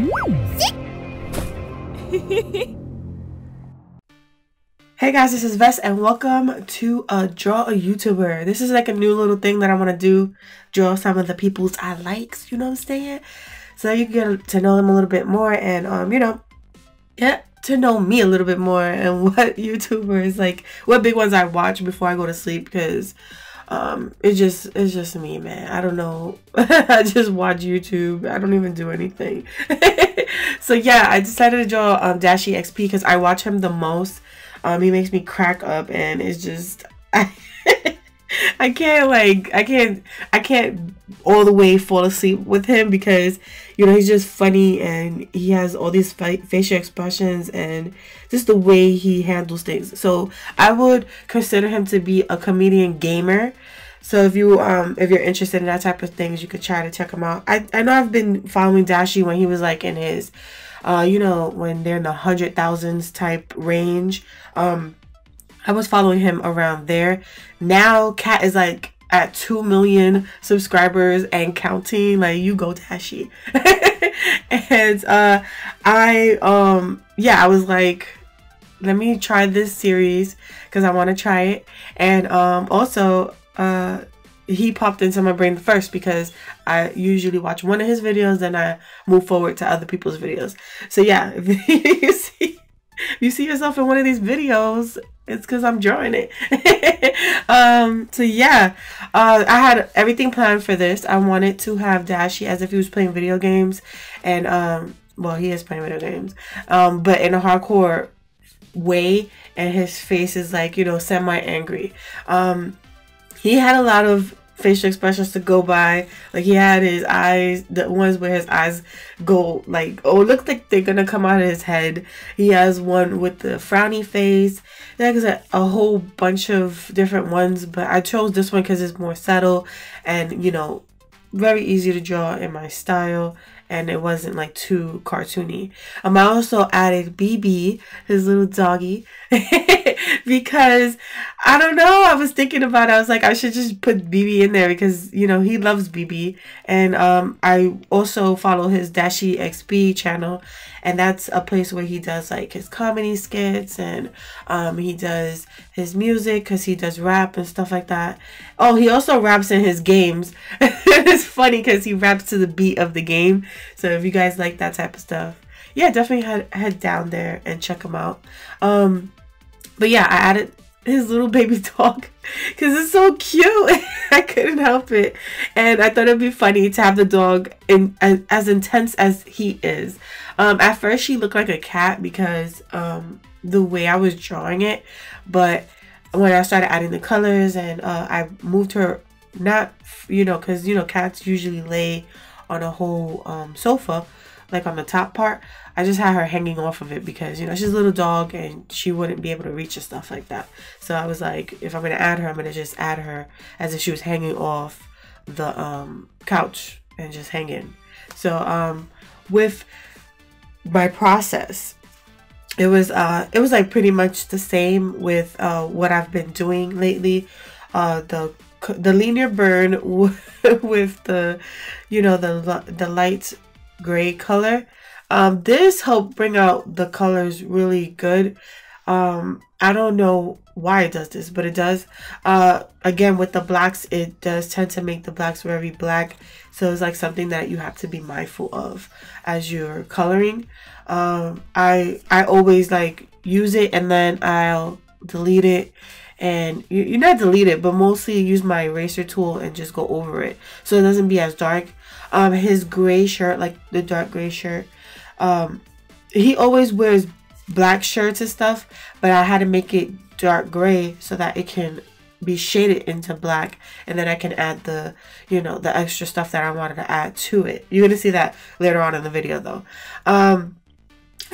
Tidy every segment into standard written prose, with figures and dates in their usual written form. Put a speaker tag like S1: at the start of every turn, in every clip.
S1: Hey guys, this is Ves and welcome to Draw a YouTuber. This is like a new little thing that I want to do. Draw some of the people's I likes, you know what I'm saying? So you can get to know them a little bit more and, you know, get to know me a little bit more and what YouTubers, like, what big ones I watch before I go to sleep because it's just me, man. I don't know. I just watch YouTube. I don't even do anything. So yeah, I decided to draw Dashie XP because I watch him the most. He makes me crack up and it's just I can't all the way fall asleep with him because, you know, he's just funny and he has all these facial expressions and just the way he handles things. So I would consider him to be a comedian gamer. So if you're interested in that type of things, you could try to check him out. I know I've been following Dashie when he was like in his you know, when they're in the 100,000s type range. I was following him around there. Now Cat is like at 2 million subscribers and counting. Like, you go Dashie. And yeah, I was like, let me try this series because I want to try it. And also he popped into my brain first because I usually watch one of his videos, then I move forward to other people's videos. So yeah, if you see yourself in one of these videos, it's because I'm drawing it. So yeah, I had everything planned for this. I wanted to have Dashie as if he was playing video games, and well, he is playing video games, but in a hardcore way, and his face is like, you know, semi-angry. He had a lot of facial expressions to go by. Like, he had his eyes, the ones where his eyes go like, oh, it looks like they're gonna come out of his head. He has one with the frowny face. There's a whole bunch of different ones, but I chose this one because it's more subtle and, you know, very easy to draw in my style, and it wasn't like too cartoony. I also added BB, his little doggy, because I don't know, I was thinking about it. I was like, I should just put BB in there because, you know, he loves BB. And I also follow his Dashie XP channel, and that's a place where he does like his comedy skits and he does his music because he does rap and stuff like that. Oh, he also raps in his games. It's funny because he raps to the beat of the game. So if you guys like that type of stuff, yeah, definitely head down there and check him out. But yeah, I added his little baby dog because it's so cute. I couldn't help it, and I thought it'd be funny to have the dog as intense as he is. At first she looked like a cat because the way I was drawing it, but when I started adding the colors and I moved her, not, you know, because, you know, cats usually lay on a whole sofa, like on the top part. I just had her hanging off of it because, you know, she's a little dog and she wouldn't be able to reach and stuff like that. So I was like, if I'm going to add her, I'm going to just add her as if she was hanging off the couch and just hanging. So with my process, it was like pretty much the same with what I've been doing lately. The linear burn with the, you know, the light gray color. This helped bring out the colors really good. I don't know why it does this, but it does. Again, with the blacks, it does tend to make the blacks very black. So it's like something that you have to be mindful of as you're coloring. I always like use it and then I'll delete it. And you not delete it, but mostly use my eraser tool and just go over it so it doesn't be as dark. His gray shirt, like the dark gray shirt, he always wears black shirts and stuff, but I had to make it dark gray so that it can be shaded into black, and then I can add the, you know, the extra stuff that I wanted to add to it. You're gonna see that later on in the video though.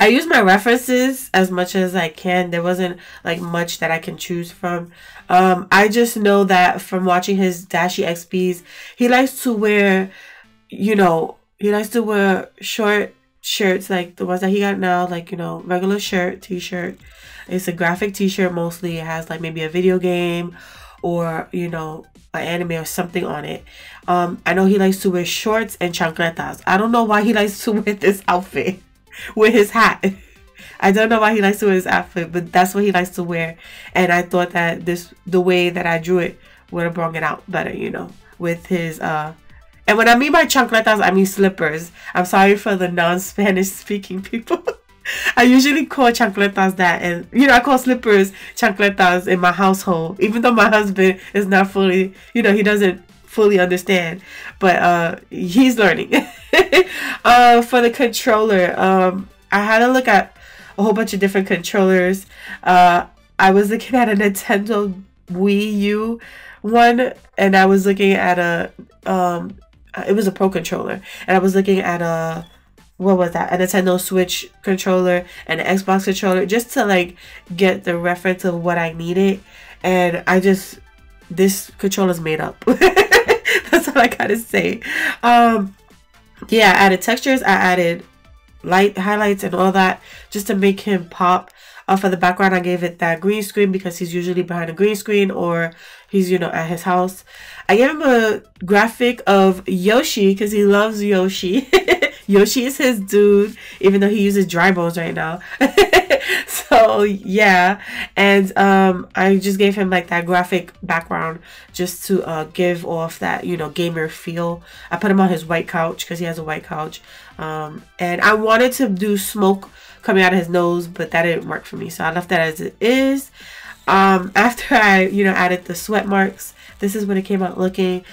S1: I use my references as much as I can. There wasn't like much that I can choose from. I just know that from watching his Dashie XPs, he likes to wear, you know, he likes to wear short shirts like the ones that he got now, like, you know, regular shirt, t-shirt. It's a graphic t-shirt mostly. It has like maybe a video game or, you know, an anime or something on it. I know he likes to wear shorts and chancletas. I don't know why he likes to wear this outfit with his hat. I don't know why he likes to wear his outfit, but that's what he likes to wear. And I thought that the way that I drew it would have brought it out better, you know, with his and when I mean by chancletas, I mean slippers. I'm sorry for the non-Spanish speaking people. I usually call chancletas that, and you know, I call slippers chancletas in my household, even though my husband is not fully, you know, he doesn't fully understand, but he's learning. For the controller, I had to look at a whole bunch of different controllers. I was looking at a Nintendo Wii U one, and I was looking at a it was a Pro controller, and I was looking at a, what was that, a Nintendo Switch controller and an Xbox controller, just to like get the reference of what I needed. And this controller's made up. That's all I gotta say. Yeah, I added textures, I added light highlights and all that, just to make him pop. For the background, I gave it that green screen because he's usually behind a green screen, or he's, you know, at his house. I gave him a graphic of Yoshi because he loves Yoshi. Yoshi is his dude, even though he uses dry bones right now. So yeah, and I just gave him like that graphic background just to give off that, you know, gamer feel. I put him on his white couch because he has a white couch, and I wanted to do smoke coming out of his nose, but that didn't work for me, so I left that as it is. After I, you know, added the sweat marks, this is what it came out looking.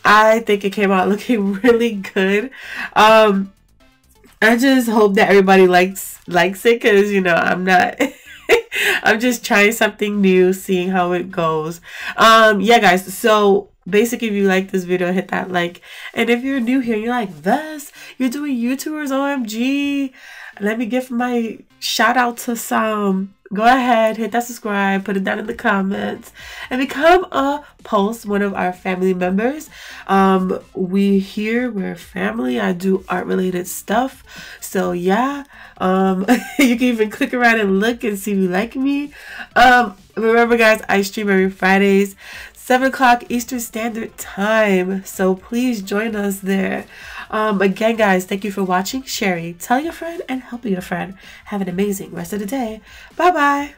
S1: I think it came out looking really good. I just hope that everybody likes it, because, you know, I'm not I'm just trying something new, seeing how it goes. Yeah guys, so basically, if you like this video, hit that like, and if you're new here, you're like, Ves, you're doing YouTubers, OMG, let me give my shout out to some. Go ahead, hit that subscribe, put it down in the comments, and become a one of our family members. We're family. I do art related stuff, so yeah. You can even click around and look and see if you like me. Remember guys, I stream every Fridays, 7 o'clock Eastern Standard Time, so please join us there. Again guys, thank you for watching, sharing, telling a friend, and helping a friend. Have an amazing rest of the day. Bye bye.